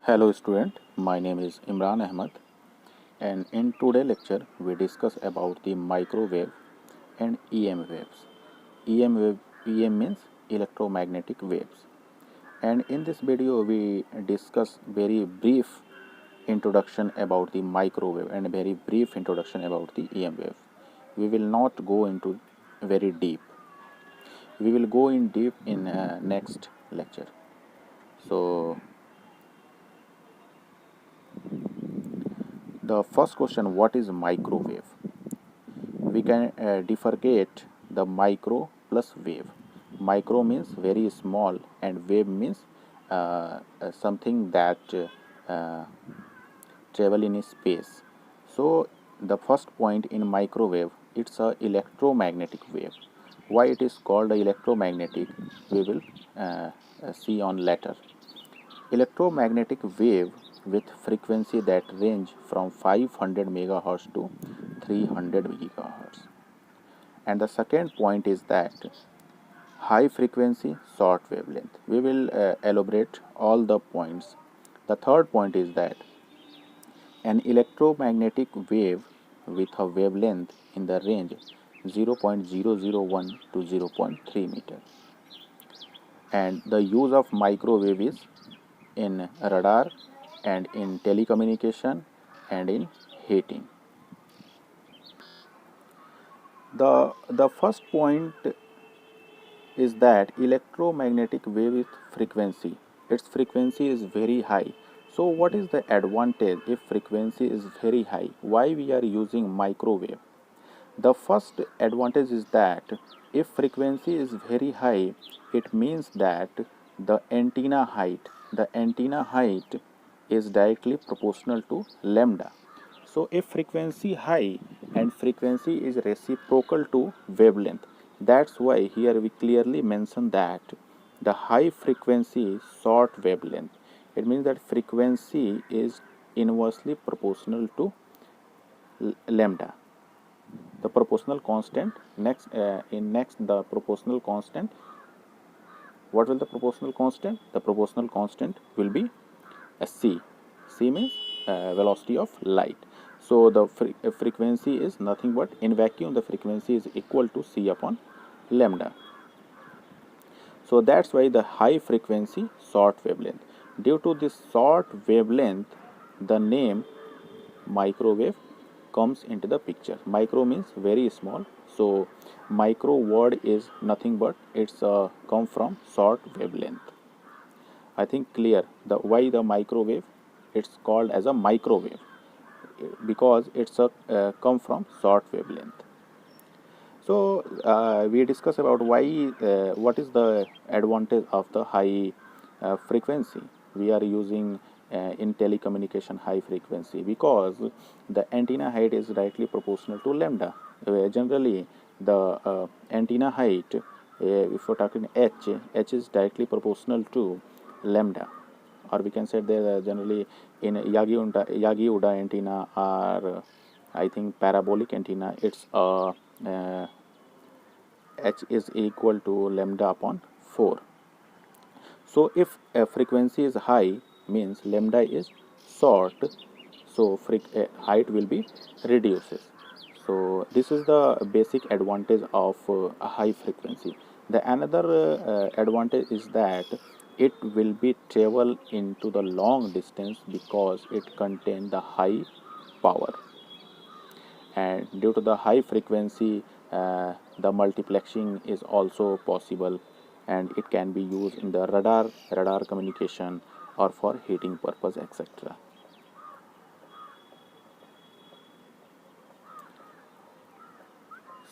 Hello student, my name is Imran Ahmed and in today's lecture we discuss about the microwave and EM waves. EM means electromagnetic waves, and in this video we discuss very brief introduction about the microwave and very brief introduction about the EM wave. We will not go into very deep. We will go in deep in next lecture. So the first question, what is microwave? We can differentiate the micro plus wave. Micro means very small and wave means something that travel in space. So the first point in microwave, it's a electromagnetic wave. Why it is called a electromagnetic, we will see on later. Electromagnetic wave with frequency that range from 500 megahertz to 300 gigahertz. And the second point is that high frequency short wavelength. We will elaborate all the points. The third point is that an electromagnetic wave with a wavelength in the range 0.001 to 0.3 meter. And the use of microwave is in radar and in telecommunication and in heating. The first point is that electromagnetic wave with frequency, its frequency is very high. So what is the advantage if frequency is very high? Why we are using microwave? The first advantage is that if frequency is very high, it means that the antenna height is directly proportional to lambda. So if frequency high and frequency is reciprocal to wavelength, that's why here we clearly mention that the high frequency short wavelength. It means that frequency is inversely proportional to lambda. The proportional constant the proportional constant. What will the proportional constant? The proportional constant will be a c. C means velocity of light. So the frequency is nothing but, in vacuum the frequency is equal to c upon lambda. So that's why the high frequency short wavelength. Due to this short wavelength, the name microwave comes into the picture. Micro means very small. So micro word is nothing but it's come from short wavelength. I think clear the why the microwave it's called as a microwave, because it's a come from short wavelength. So we discuss about why what is the advantage of the high frequency. We are using in telecommunication high frequency because the antenna height is directly proportional to lambda. Generally the antenna height, if we're talking h is directly proportional to lambda, or we can say that generally in Yagi-Uda antenna or I think parabolic antenna, it's h is equal to lambda upon 4. So if a frequency is high, means lambda is short, so height will be reduces. So this is the basic advantage of a high frequency. The another advantage is that it will be travel into the long distance because it contains the high power, and due to the high frequency the multiplexing is also possible, and it can be used in the radar communication or for heating purpose, etc.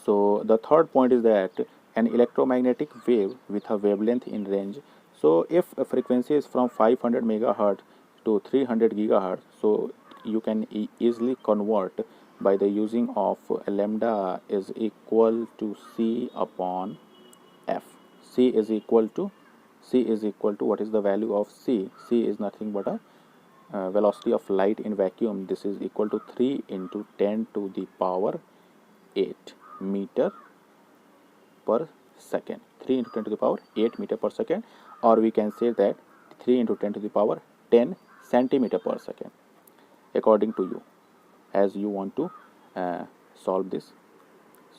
So the third point is that an electromagnetic wave with a wavelength in range. So if a frequency is from 500 megahertz to 300 gigahertz, so you can easily convert by the using of lambda is equal to c upon f. C is equal to what is the value of c? C is nothing but a velocity of light in vacuum. This is equal to 3 into 10 to the power 8 meter per second. 3 into 10 to the power 8 meter per second, or we can say that 3 into 10 to the power 10 centimeter per second, according to you, as you want to solve this.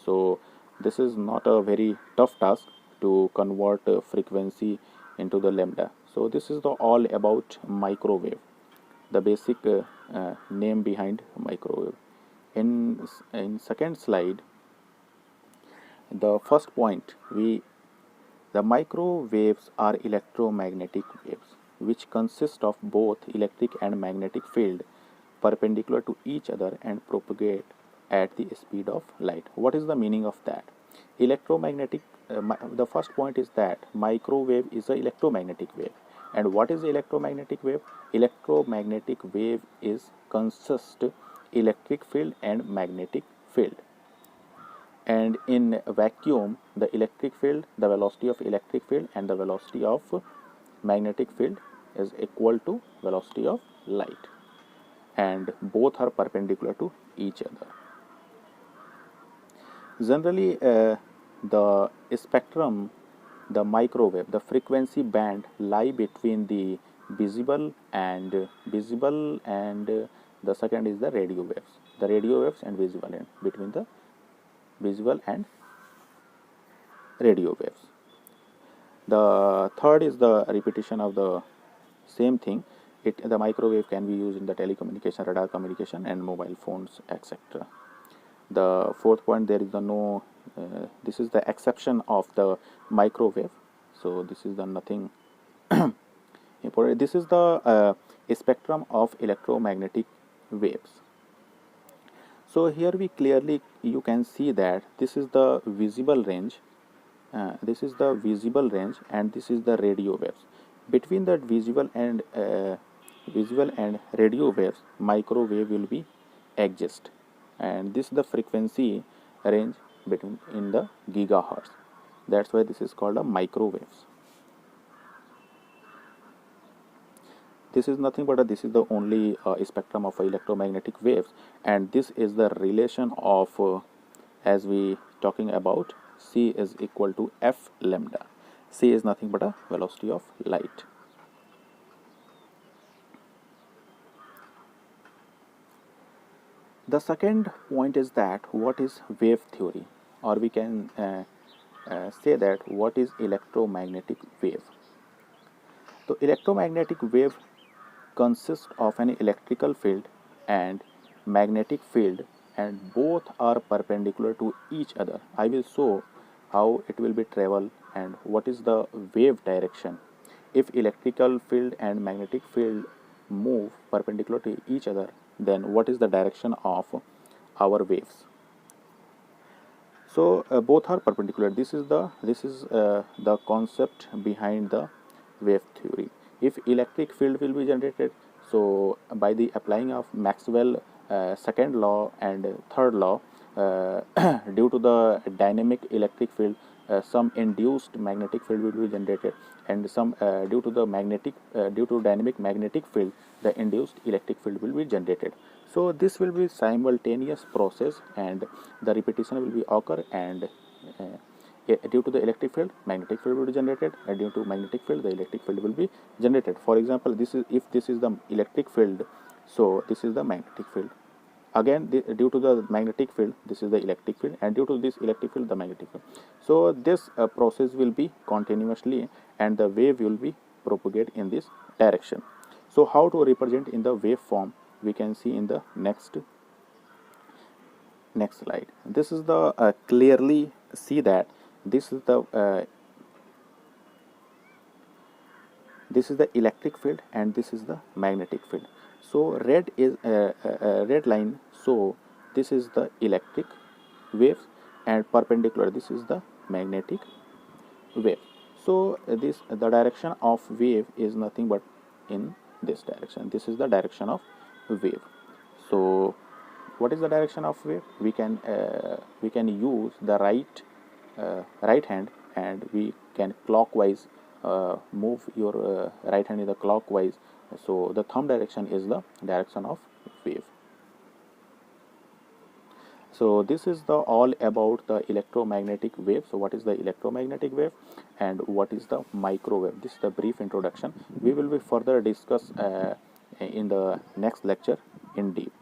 So this is not a very tough task to convert frequency into the lambda. So this is the all about microwave, the basic name behind microwave. In second slide, the first point, the microwaves are electromagnetic waves which consist of both electric and magnetic field perpendicular to each other and propagate at the speed of light. What is the meaning of that? Electromagnetic, the first point is that microwave is an electromagnetic wave. And what is electromagnetic wave? Electromagnetic wave is consist electric field and magnetic field. And in a vacuum, the electric field, the velocity of electric field and the velocity of magnetic field is equal to velocity of light, and both are perpendicular to each other. Generally, the spectrum, the microwave, the frequency band lie between the visible and the second is the radio waves. The radio waves and visible, and between the visible and radio waves. The third is the repetition of the same thing. The microwave can be used in the telecommunication, radar communication, and mobile phones, etc. The fourth point, there is the no. This is the exception of the microwave. So this is the nothing important. This is the spectrum of electromagnetic waves. So here we clearly, you can see that this is the visible range, and this is the radio waves. Between the visible and radio waves, microwave will be exist, and this is the frequency range between in the gigahertz. That's why this is called a microwaves. This is nothing but this is the only spectrum of electromagnetic waves, and this is the relation of as we talking about c is equal to f lambda. C is nothing but a velocity of light. The second point is that what is wave theory, or we can say that what is electromagnetic wave. So electromagnetic wave consists of an electrical field and magnetic field, and both are perpendicular to each other. I will show how it will be travel and what is the wave direction. If electrical field and magnetic field move perpendicular to each other, then what is the direction of our waves? So both are perpendicular. This is the concept behind the wave theory. If electric field will be generated, so by the applying of Maxwell second law and third law, due to the dynamic electric field, some induced magnetic field will be generated, and some due to dynamic magnetic field, the induced electric field will be generated. So this will be simultaneous process, and the repetition will be occur, and due to the electric field, magnetic field will be generated, and due to magnetic field, the electric field will be generated. For example, if this is the electric field, so this is the magnetic field. Again, due to the magnetic field, this is the electric field, and due to this electric field, the magnetic field. So this process will be continuously, and the wave will be propagate in this direction. So how to represent in the wave form, we can see in the next slide. This is the clearly see that this is the electric field, and this is the magnetic field. So red is red line, so this is the electric waves, and perpendicular this is the magnetic wave. So the direction of wave is nothing but in this direction. This is the direction of wave. So what is the direction of wave? We can use the right hand, and we can clockwise move your right hand in the clockwise. So the thumb direction is the direction of wave. So this is the all about the electromagnetic wave. So what is the electromagnetic wave and what is the microwave? This is the brief introduction. We will be further discuss in the next lecture in deep.